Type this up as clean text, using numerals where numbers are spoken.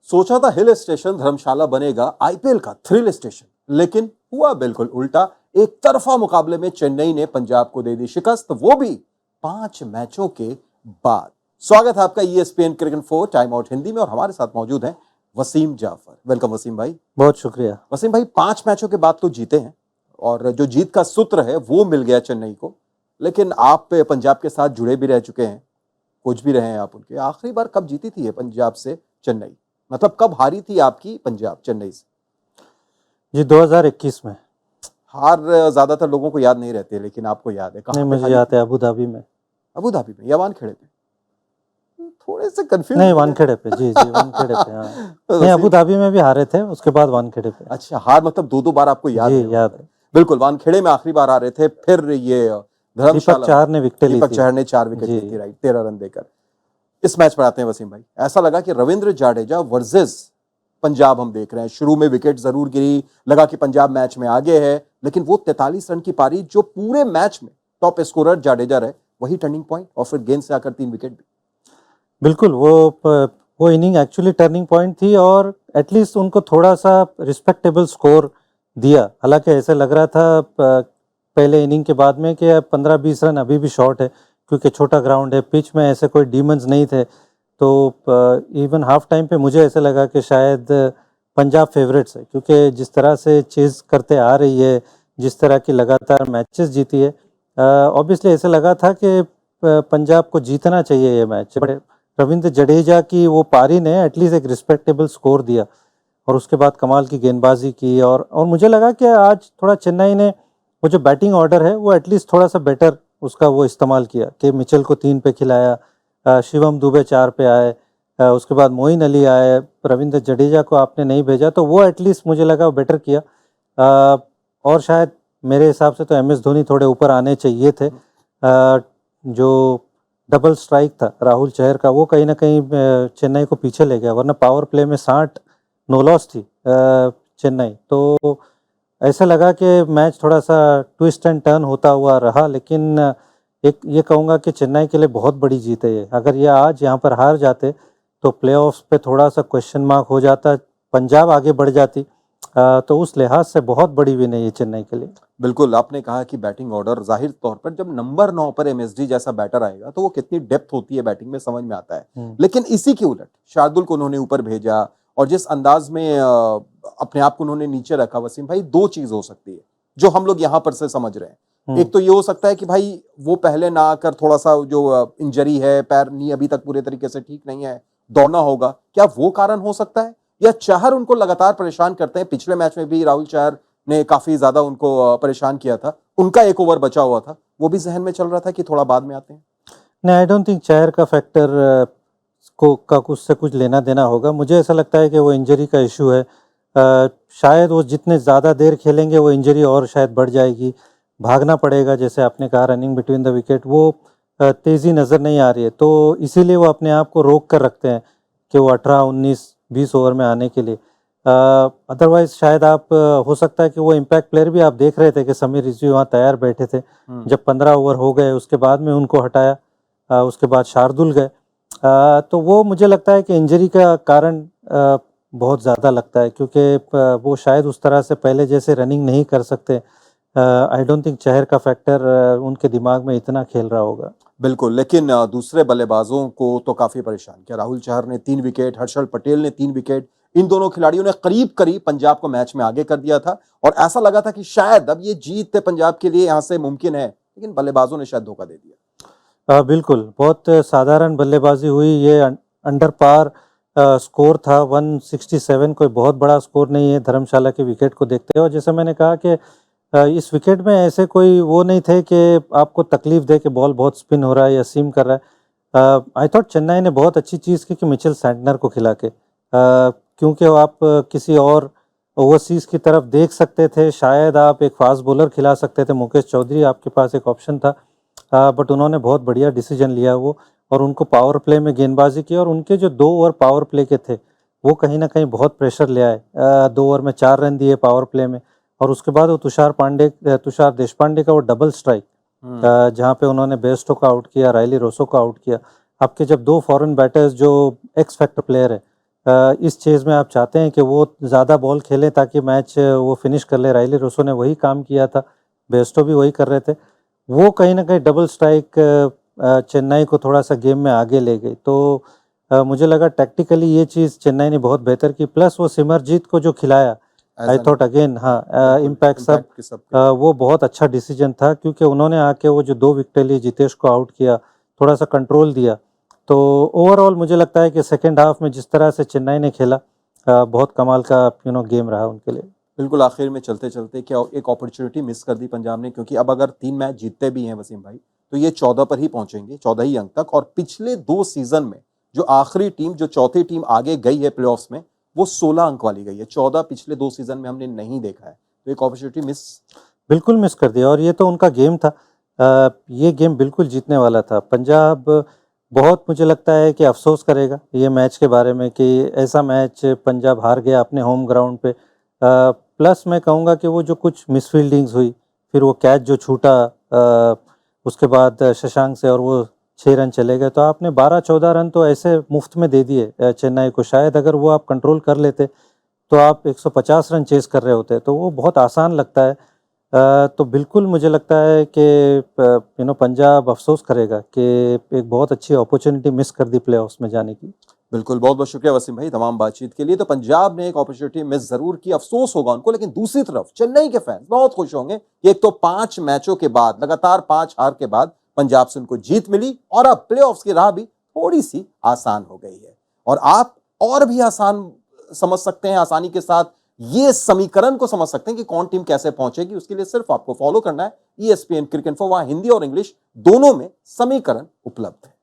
सोचा था hill station धर्मशाला बनेगा आईपीएल का थ्रिल स्टेशन, लेकिन हुआ बिल्कुल उल्टा। एक तरफा मुकाबले में चेन्नई ने पंजाब को दे दी शिकस्त, वो भी 5 मैचों के बाद। स्वागत है आपका ESPN cricket 4 time out Hindi में, और हमारे साथ मौजूद हैं वसीम जाफर। वेलकम वसीम भाई। बहुत शुक्रिया वसीम भाई, 5 मैचों के बाद तो जीते हैं और जो जीत का सूत्र है वो मिल गया चेन्नई को, लेकिन आप पंजाब के साथ जुड़े भी रह चुके हैं, कोच भी रहे हैं आप उनके। आखिरी बार कब जीती थी ये पंजाब से चेन्नई, मतलब कब हारी थी आपकी पंजाब चेन्नई से? जी 2021 में। हार ज्यादातर लोगों को याद नहीं रहती, लेकिन आपको याद है? नहीं, मुझे याद है अबू धाबी में। अबू धाबी में या वानखेड़े पे? थोड़े से कंफ्यूज। नहीं, वानखेड़े पे। जी वानखेड़े पे। हाँ नहीं, अबू धाबी में भी हारे थे, उसके बाद वानखेड़े पे। अच्छा, हार मतलब 2-2 बार आपको याद है? जी याद है बिल्कुल। वानखेड़े में आखिरी बार हारे थे, फिर ये धर्मशाला दीपक चहर ने विकेट ली थी। दीपक चहर ने 4 विकेट ली थी, राइट, 13 रन देकर। इस मैच पर आते हैं वसीम भाई। ऐसा लगा कि रविंद्र जाडेजा वर्सेस पंजाब हम देख रहे हैं। शुरू में विकेट जरूर गिरी, लगा कि पंजाब मैच में आगे है, लेकिन वो 43 रन की पारी जो पूरे मैच में टॉप स्कोरर जाडेजा रहे, वही टर्निंग पॉइंट, और फिर गेंद से आकर 3 विकेट भी। बिल्कुल, वो इनिंग एक्चुअली टर्निंग पॉइंट थी, और एटलीस्ट उनको थोड़ा सा रिस्पेक्टेबल स्कोर दिया। हालांकि ऐसे लग रहा था पहले इनिंग के बाद में कि 15-20 रन अभी भी शॉर्ट है, क्योंकि छोटा ग्राउंड है, पिच में ऐसे कोई डीमंस नहीं थे। तो इवन हाफ टाइम पे मुझे ऐसे लगा कि शायद पंजाब फेवरेट्स है, क्योंकि जिस तरह से चेज करते आ रही है, जिस तरह की लगातार मैचेस जीती है, ऑब्वियसली ऐसे लगा था कि पंजाब को जीतना चाहिए ये मैच। बड़े रविंद्र जडेजा की वो पारी ने एटलीस्ट एक रिस्पेक्टेबल स्कोर दिया, और उसके बाद कमाल की गेंदबाजी की। और मुझे लगा कि आज थोड़ा चेन्नई ने वो जो बैटिंग ऑर्डर है वो एटलीस्ट थोड़ा सा बेटर उसका वो इस्तेमाल किया, कि मिचेल को 3 पे खिलाया, शिवम दुबे 4 पे आए, उसके बाद मोइन अली आए, रविंद्र जडेजा को आपने नहीं भेजा, तो वो एटलीस्ट मुझे लगा बेटर किया। और शायद मेरे हिसाब से तो एमएस धोनी थोड़े ऊपर आने चाहिए थे। जो डबल स्ट्राइक था राहुल चहर का, वो कहीं ना कहीं चेन्नई को पीछे ले गया, वरना पावर प्ले में 60 नो लॉस थी चेन्नई। तो ऐसा लगा कि मैच थोड़ा सा ट्विस्ट एंड टर्न होता हुआ रहा, लेकिन एक ये कहूँगा कि चेन्नई के लिए बहुत बड़ी जीत है ये। अगर ये आज यहाँ पर हार जाते तो प्लेऑफ्स पे थोड़ा सा क्वेश्चन मार्क हो जाता, पंजाब आगे बढ़ जाती। तो उस लिहाज से बहुत बड़ी विन है ये चेन्नई के लिए। बिल्कुल, आपने कहा कि बैटिंग ऑर्डर, जाहिर तौर पर जब नंबर 9 पर एमएसडी जैसा बैटर आएगा तो वो कितनी डेप्थ होती है बैटिंग में, समझ में आता है। लेकिन इसी के उलट शार्दुल को उन्होंने ऊपर भेजा, और जिस अंदाज में अपने आप को उन्होंने नीचे रखा, वसीम भाई, 2 चीज हो सकती है जो हम लोग यहाँ पर से समझ रहे हैं। एक तो ये हो सकता है कि भाई वो पहले ना आकर, थोड़ा सा जो इंजरी है, पैर नहीं अभी तक पूरे तरीके से ठीक नहीं है, दौड़ना होगा, क्या वो कारण हो सकता है? या चहर उनको लगातार परेशान करते हैं? पिछले मैच में भी राहुल चहर ने काफी ज्यादा उनको परेशान किया था, उनका एक ओवर बचा हुआ था, वो भी जहन में चल रहा था कि थोड़ा बाद में आते हैं। नहीं, आई डोंट थिंक चहर का फैक्टर का उससे कुछ लेना देना होगा। मुझे ऐसा लगता है कि वो इंजरी का इशू है। शायद वो जितने ज़्यादा देर खेलेंगे वो इंजरी और शायद बढ़ जाएगी, भागना पड़ेगा, जैसे आपने कहा रनिंग बिटवीन द विकेट, वो तेज़ी नज़र नहीं आ रही है, तो इसीलिए वो अपने आप को रोक कर रखते हैं कि वो 18-19-20 ओवर में आने के लिए। अदरवाइज शायद आप हो सकता है कि वो इम्पैक्ट प्लेयर भी आप देख रहे थे कि समीर रिजवी वहाँ तैयार बैठे थे, जब 15 ओवर हो गए उसके बाद में उनको हटाया, उसके बाद शार्दुल गए। तो वो मुझे लगता है कि इंजरी का कारण बहुत ज़्यादा लगता है, क्योंकि वो शायद उस तरह से पहले जैसे रनिंग नहीं कर सकते। आई डोंट थिंक चहर का फैक्टर उनके दिमाग में इतना खेल रहा होगा। बिल्कुल, लेकिन दूसरे बल्लेबाजों को तो काफी परेशान किया। राहुल चहर ने 3 विकेट, हर्षल पटेल ने 3 विकेट, इन दोनों खिलाड़ियों ने करीब करीब पंजाब को मैच में आगे कर दिया था, और ऐसा लगा था कि शायद अब ये जीत पंजाब के लिए यहां से मुमकिन है, लेकिन बल्लेबाजों ने शायद धोखा दे दिया। बिल्कुल, बहुत साधारण बल्लेबाजी हुई। ये अंडर पार स्कोर था 167, कोई बहुत बड़ा स्कोर नहीं है धर्मशाला के विकेट को देखते हुए। और जैसे मैंने कहा कि इस विकेट में ऐसे कोई वो नहीं थे कि आपको तकलीफ दे कि बॉल बहुत स्पिन हो रहा है या सीम कर रहा है। आई थॉट चेन्नई ने बहुत अच्छी चीज़ की कि मिचेल सैंटनर को खिला के, क्योंकि आप किसी और ओवरसीज़ की तरफ देख सकते थे, शायद आप एक फास्ट बॉलर खिला सकते थे, मुकेश चौधरी आपके पास एक ऑप्शन था, बट उन्होंने बहुत बढ़िया डिसीजन लिया वो, और उनको पावर प्ले में गेंदबाजी की, और उनके जो 2 ओवर पावर प्ले के थे वो कहीं ना कहीं बहुत प्रेशर ले आए। 2 ओवर में 4 रन दिए पावर प्ले में, और उसके बाद वो तुषार देशपांडे का वो डबल स्ट्राइक, जहाँ पे उन्होंने बेस्टो को आउट किया, रायली रोसो को आउट किया। आपके जब 2 फॉरेन बैटर्स जो एक्स फैक्टर प्लेयर है, इस चेज में आप चाहते हैं कि वो ज़्यादा बॉल खेलें ताकि मैच वो फिनिश कर ले। राइली रोसो ने वही काम किया था, बेस्टो भी वही कर रहे थे। वो कहीं ना कहीं डबल स्ट्राइक चेन्नई को थोड़ा सा गेम में आगे ले गई। तो मुझे लगा टैक्टिकली ये चीज़ चेन्नई ने बहुत बेहतर की। प्लस वो सिमरजीत को जो खिलाया, आई थॉट अगेन, हाँ, इम्पैक्ट सब वो बहुत अच्छा डिसीजन था, क्योंकि उन्होंने आके वो जो 2 विकेट लिए जितेश को आउट किया, थोड़ा सा कंट्रोल दिया। तो ओवरऑल मुझे लगता है कि सेकेंड हाफ में जिस तरह से चेन्नई ने खेला, बहुत कमाल का गेम रहा उनके लिए। बिल्कुल, आखिर में चलते चलते क्या एक अपॉर्चुनिटी मिस कर दी पंजाब ने, क्योंकि अब अगर 3 मैच जीतते भी हैं वसीम भाई, तो ये 14 पर ही पहुंचेंगे, 14 ही अंक तक। और पिछले 2 सीजन में जो आखिरी टीम, जो चौथी टीम आगे गई है प्लेऑफ्स में, वो 16 अंक वाली गई है। 14 पिछले 2 सीजन में हमने नहीं देखा है, तो एक अपॉर्चुनिटी मिस बिल्कुल मिस कर दिया। और ये तो उनका गेम था, ये गेम बिल्कुल जीतने वाला था। पंजाब बहुत, मुझे लगता है कि अफसोस करेगा ये मैच के बारे में, कि ऐसा मैच पंजाब हार गया अपने होम ग्राउंड पे। प्लस मैं कहूँगा कि वो जो कुछ मिसफील्डिंग्स हुई, फिर वो कैच जो छूटा, उसके बाद शशांक से, और वो 6 रन चले गए, तो आपने 12-14 रन तो ऐसे मुफ्त में दे दिए चेन्नई को। शायद अगर वो आप कंट्रोल कर लेते तो आप 150 रन चेस कर रहे होते, तो वो बहुत आसान लगता है। तो बिल्कुल मुझे लगता है कि पंजाब अफसोस करेगा कि एक बहुत अच्छी अपॉर्चुनिटी मिस कर दी प्लेऑफ्स में जाने की। बिल्कुल, बहुत बहुत शुक्रिया वसीम भाई तमाम बातचीत के लिए। तो पंजाब ने एक अपॉर्चुनिटी मिस जरूर की, अफसोस होगा उनको, लेकिन दूसरी तरफ चेन्नई के फैंस बहुत खुश होंगे कि एक तो 5 मैचों के बाद, लगातार 5 हार के बाद पंजाब से उनको जीत मिली, और अब प्लेऑफ्स की राह भी थोड़ी सी आसान हो गई है। और आप और भी आसान समझ सकते हैं, आसानी के साथ ये समीकरण को समझ सकते हैं कि कौन टीम कैसे पहुंचेगी। उसके लिए सिर्फ आपको फॉलो करना है ESPN क्रिकेट इन्फो, वहां हिंदी और इंग्लिश दोनों में समीकरण उपलब्ध है।